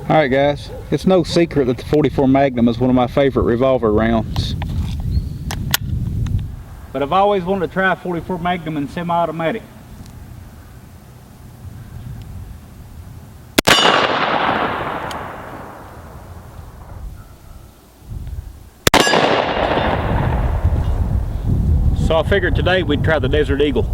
Alright guys, it's no secret that the 44 Magnum is one of my favorite revolver rounds. But I've always wanted to try a 44 Magnum in semi-automatic. So I figured today we'd try the Desert Eagle.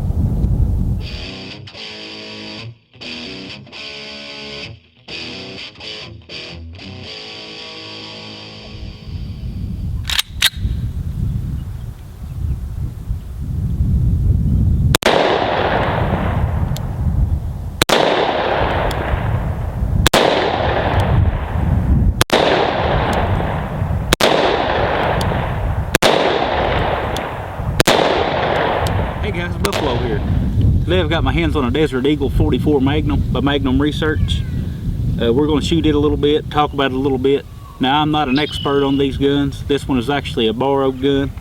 Hey guys, Buffalo here. Today I've got my hands on a Desert Eagle 44 Magnum by Magnum Research. We're going to shoot it a little bit, talk about it a little bit. Now I'm not an expert on these guns. This one is actually a borrowed gun.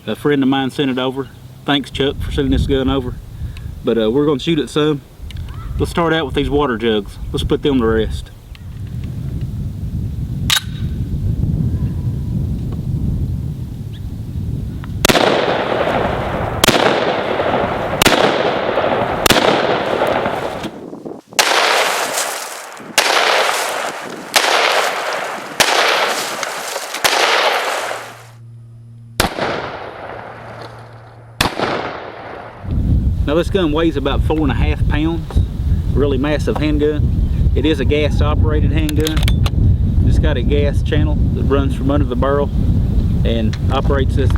A friend of mine sent it over. Thanks Chuck for sending this gun over. But we're going to shoot it some. Let's start out with these water jugs. Let's put them to rest. Now this gun weighs about 4.5 pounds, really massive handgun. It is a gas operated handgun. It's got a gas channel that runs from under the barrel and operates this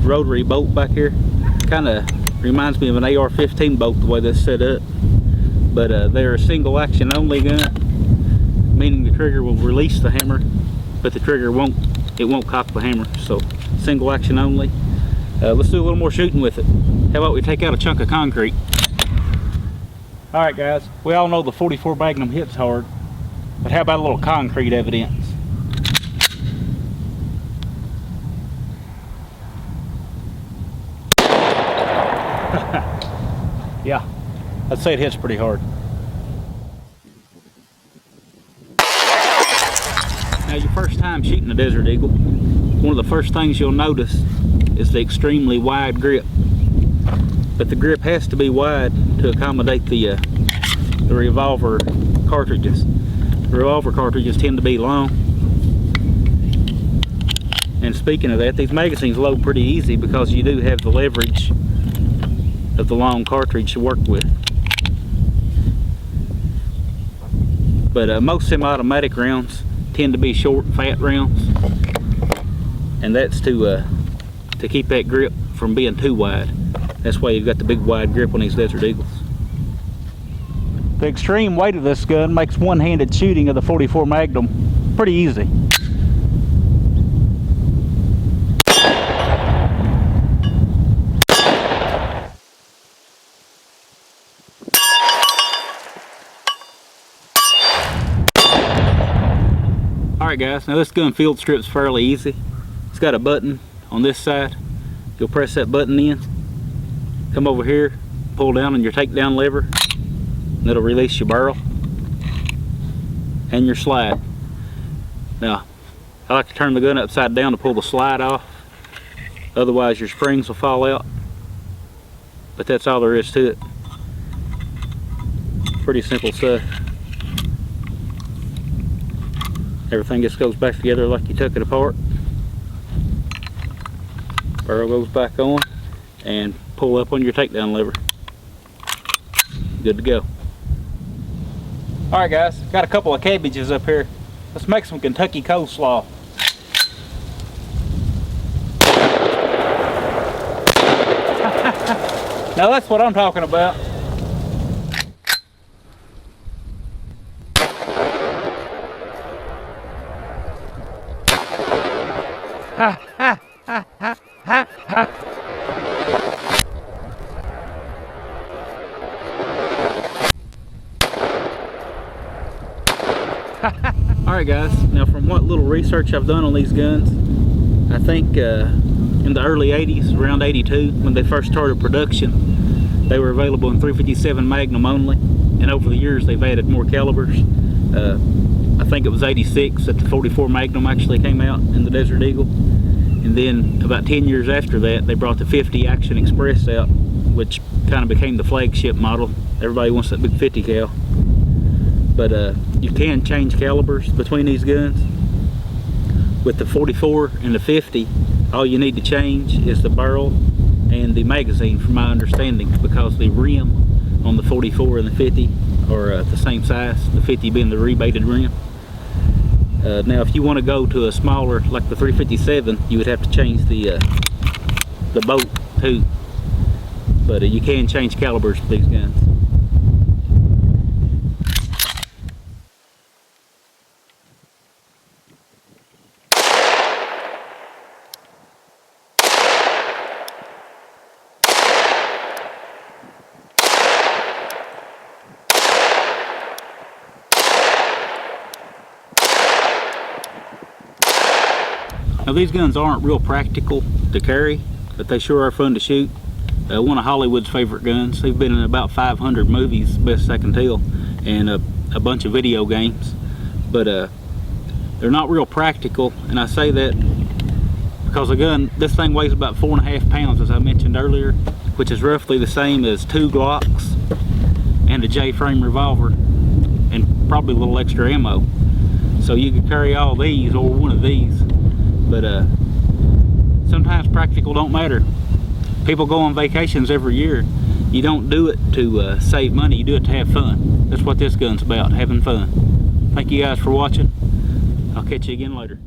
rotary bolt back here. Kind of reminds me of an AR-15 bolt the way this is set up. But they're a single action only gun, meaning the trigger will release the hammer, but the trigger won't cock the hammer. So single action only. Let's do a little more shooting with it. How about we take out a chunk of concrete? Alright guys, we all know the 44 Magnum hits hard, but how about a little concrete evidence? Yeah, I'd say it hits pretty hard. Now your first time shooting a Desert Eagle, one of the first things you'll notice is the extremely wide grip. But the grip has to be wide to accommodate the revolver cartridges. The revolver cartridges tend to be long. And speaking of that, these magazines load pretty easy because you do have the leverage of the long cartridge to work with. But most semi-automatic rounds tend to be short, fat rounds. And that's to keep that grip from being too wide. That's why you've got the big wide grip on these Desert Eagles. The extreme weight of this gun makes one-handed shooting of the 44 Magnum pretty easy. Alright guys, now this gun field strips fairly easy. It's got a button on this side. You'll press that button in, come over here, pull down on your takedown lever, and it'll release your barrel and your slide. Now, I like to turn the gun upside down to pull the slide off, otherwise your springs will fall out. But that's all there is to it. Pretty simple stuff. Everything just goes back together like you took it apart. Barrel goes back on and pull up on your takedown lever. Good to go. Alright guys, got a couple of cabbages up here. Let's make some Kentucky coleslaw. Now that's what I'm talking about. Ha ha ha ha ha ha. Alright guys, now from what little research I've done on these guns, I think in the early 80s, around 82, when they first started production, they were available in .357 Magnum only, and over the years they've added more calibers. I think it was 86 that the 44 Magnum actually came out in the Desert Eagle. And then about 10 years after that, they brought the 50 Action Express out, which kind of became the flagship model. Everybody wants that big 50 cal. But you can change calibers between these guns. With the 44 and the 50, all you need to change is the barrel and the magazine, from my understanding, because the rim on the 44 and the 50 are the same size, the 50 being the rebated rim. Now if you want to go to a smaller, like the 357, you would have to change the bolt too. But you can change calibers for these guns. Now these guns aren't real practical to carry, but they sure are fun to shoot. One of Hollywood's favorite guns. They've been in about 500 movies, best I can tell, and a bunch of video games. But they're not real practical, and I say that because a gun, this thing weighs about 4.5 pounds, as I mentioned earlier, which is roughly the same as 2 Glocks and a J-frame revolver, and probably a little extra ammo. So you could carry all these or one of these. But sometimes practical don't matter. People go on vacations every year. You don't do it to save money, you do it to have fun. That's what this gun's about, having fun. Thank you guys for watching. I'll catch you again later.